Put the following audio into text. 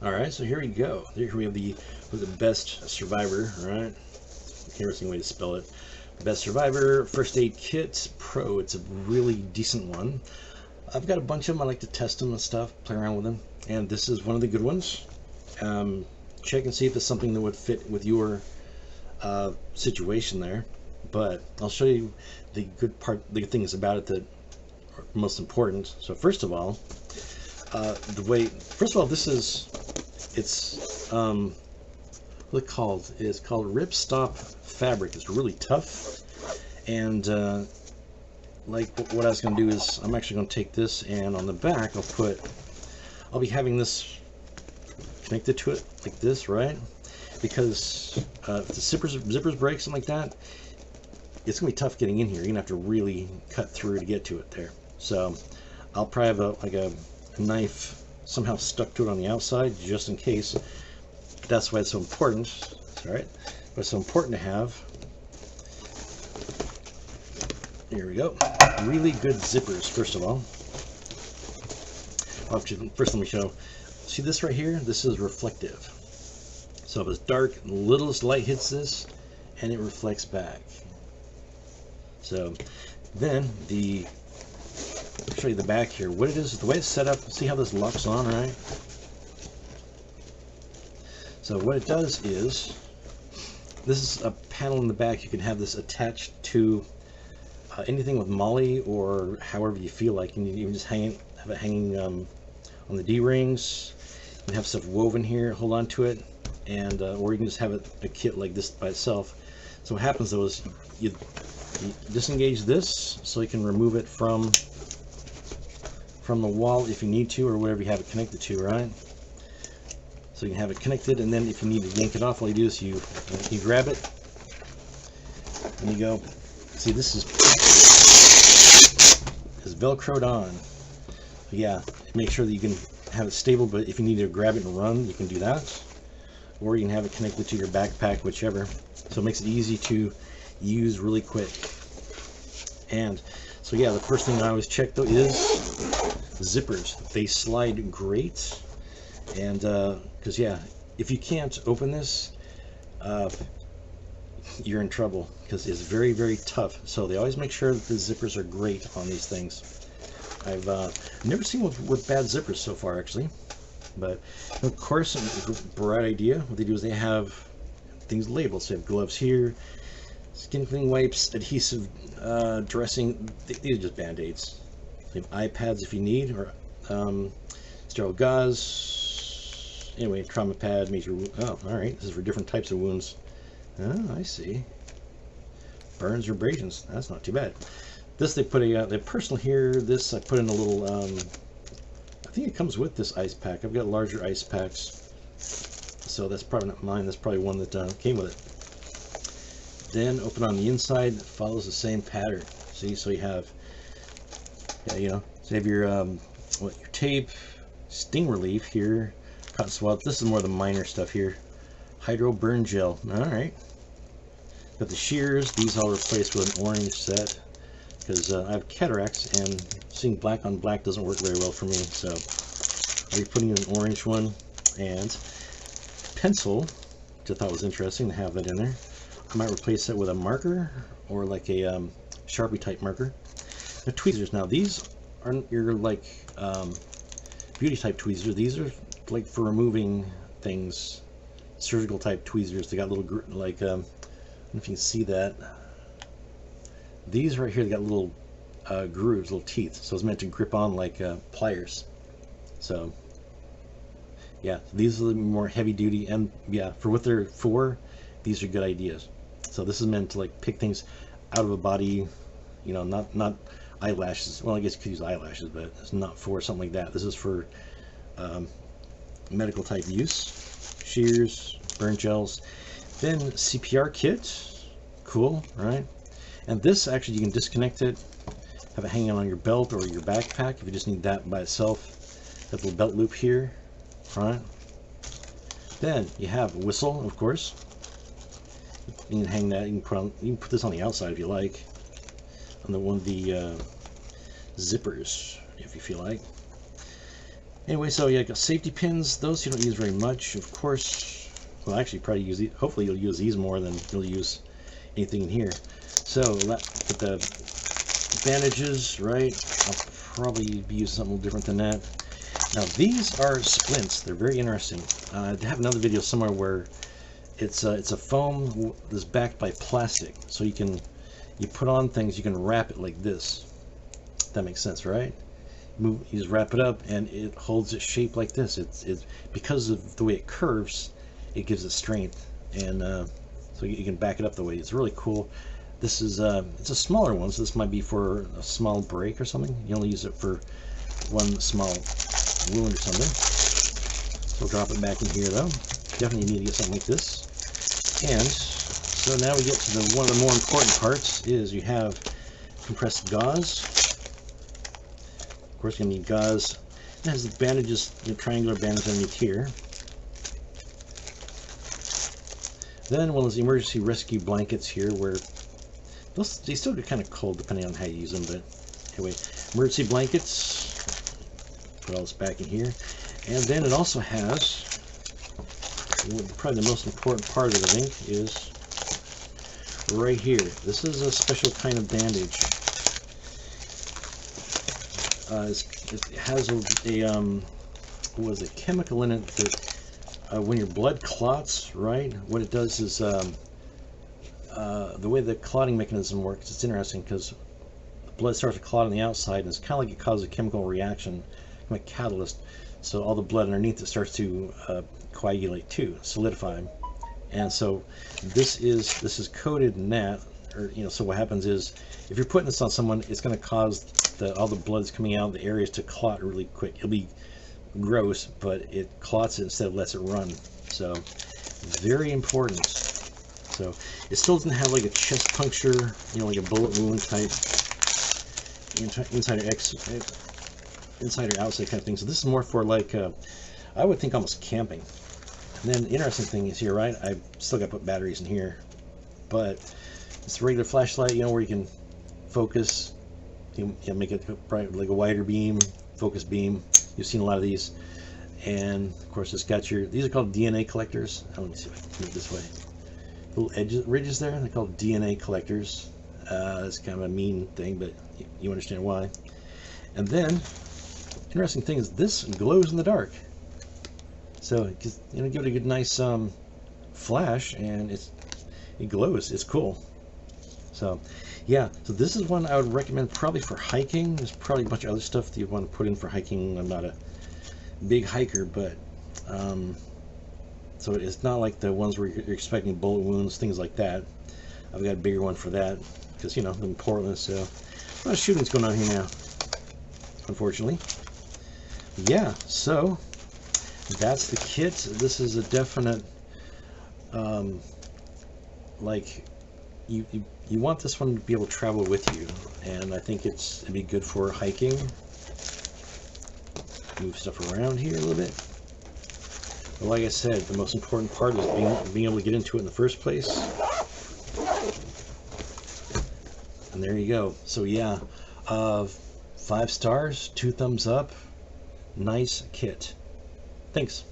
Alright, so here we go. Here we have the BESST Survivor, alright? Interesting way to spell it. BESST Survivor First Aid Kit Pro. It's a really decent one. I've got a bunch of them. I like to test them and stuff, play around with them. And this is one of the good ones. Check and see if it's something that would fit with your situation there. But I'll show you the good things about it that are most important. So first of all, this is, it's what it's called? It's called Ripstop fabric. It's really tough, and like what I was going to do is I'm actually going to take this, and on the back I'll be having this connected to it like this, right? Because if the zippers break, something like that, it's going to be tough getting in here. You're going to have to really cut through to get to it there. So I'll probably have a knife somehow stuck to it on the outside, just in case. That's why it's so important. All right, but it's so important to have. Here we go. Really good zippers. First of all, first let me show. See this right here? This is reflective. So if it's dark, the littlest light hits this, and it reflects back. So then I'll show you the back here. What it is, the way it's set up, see how this locks on, right? So what it does is, this is a panel in the back. You can have this attached to anything with molly or however you feel like. And you can just have it hanging on the D-rings. You can have stuff woven here, hold on to it, and or you can just have a kit like this by itself. So what happens though is you disengage this so you can remove it from the wall if you need to, or whatever you have it connected to, right? So you can have it connected, and then if you need to yank it off, all you do is you grab it and you go. See, this is velcroed on. So yeah, make sure that you can have it stable, but if you need to grab it and run, you can do that, or you can have it connected to your backpack, whichever. So it makes it easy to use really quick. And so yeah, the first thing I always check though is zippers. They slide great, and because yeah, if you can't open this, you're in trouble, because it's very, very tough. So they always make sure that the zippers are great on these things. I've never seen with bad zippers so far, actually. But of course, a bright idea. What they do is they have things labeled. So they have gloves here, skin cleaning wipes, adhesive dressing. These are just band-aids. They have iPads if you need, or sterile gauze. Anyway, trauma pad, major. Oh, all right. This is for different types of wounds. Oh, I see. Burns or abrasions. That's not too bad. This they put the personal here. This I put in a little. I think it comes with this ice pack. I've got larger ice packs, so that's probably not mine. That's probably one that came with it. Then open on the inside. It follows the same pattern. See, so you have, yeah, you know, so you have your tape, sting relief here, cotton swab. This is more the minor stuff here. Hydro burn gel. All right. Got the shears. These I'll replace with an orange set, because I have cataracts and seeing black on black doesn't work very well for me. So I'll be putting in an orange one, and pencil, which I thought was interesting to have that in there. I might replace it with a marker, or like a Sharpie type marker. The tweezers. Now these aren't your like beauty type tweezers. These are like for removing things, surgical type tweezers. They got little like I don't know if you can see that. These right here, they got little grooves, little teeth, so it's meant to grip on like pliers. So yeah, these are the more heavy duty, and yeah, for what they're for, these are good ideas. So this is meant to like pick things out of a body, you know, not eyelashes. Well, I guess you could use eyelashes, but it's not for something like that. This is for medical type use. Shears, burn gels, then Cpr Kit. Cool, right? And this actually, you can disconnect it, have it hanging on your belt or your backpack if you just need that by itself. That little belt loop here, right? Then you have a whistle, of course. You can hang that. You can put this on the outside if you like, on one of the zippers, if you feel like. Anyway, so yeah, got safety pins. Those you don't use very much, of course. Well, actually, probably use these. Hopefully, you'll use these more than you'll use anything in here. So put the bandages, right? I'll probably use something a little different than that. Now these are splints. They're very interesting. I have another video somewhere where it's a foam that's backed by plastic, so you put on things, you can wrap it like this. That makes sense, right? You just wrap it up and it holds its shape like this. It's because of the way it curves, it gives it strength, and so you can back it up the way. It's really cool. This is it's a smaller one, so this might be for a small break or something. You only use it for one small wound or something. So we'll drop it back in here though. Definitely need to get something like this. And so now we get to one of the more important parts is you have compressed gauze. Of course, you're going to need gauze. It has the bandages, the triangular bandages underneath here. Then one of those emergency rescue blankets here, where they still get kind of cold depending on how you use them. But anyway, emergency blankets. Put all this back in here. And then it also has, probably the most important part of it, I think, is right here. This is a special kind of bandage. It has a chemical in it that when your blood clots, right, what it does is the way the clotting mechanism works, it's interesting because the blood starts to clot on the outside, and it's kind of like it causes a chemical reaction, like a catalyst, so all the blood underneath it starts to coagulate too, solidify. And so this is coated in that, or so what happens is if you're putting this on someone, it's going to cause all the blood that's coming out of the areas to clot really quick. It'll be gross, but it clots it instead of lets it run. So very important. So it still doesn't have like a chest puncture, like a bullet wound type inside or outside kind of thing. So this is more for like I would think almost camping. And then the interesting thing is here, right? I've still got to put batteries in here, but it's a regular flashlight, where you can focus. You make it bright, like a wider beam, focus beam. You've seen a lot of these, and of course it's got these are called DNA collectors. Let me see if I can move this way. Little ridges there, they're called DNA collectors. It's kind of a mean thing, but you understand why. And then, interesting thing is this glows in the dark. So give it a good nice flash, and it glows. It's cool. So yeah, so this is one I would recommend probably for hiking. There's probably a bunch of other stuff that you want to put in for hiking. I'm not a big hiker, but so it's not like the ones where you're expecting bullet wounds, things like that. I've got a bigger one for that because I'm in Portland, so a lot of shooting's going on here now, unfortunately. Yeah, so that's the kit. This is a definite like you want this one to be able to travel with you, and I think it'd be good for hiking. Move stuff around here a little bit. But like I said, the most important part is being able to get into it in the first place. And there you go. So yeah, 5 stars, 2 thumbs up. Nice kit. Thanks.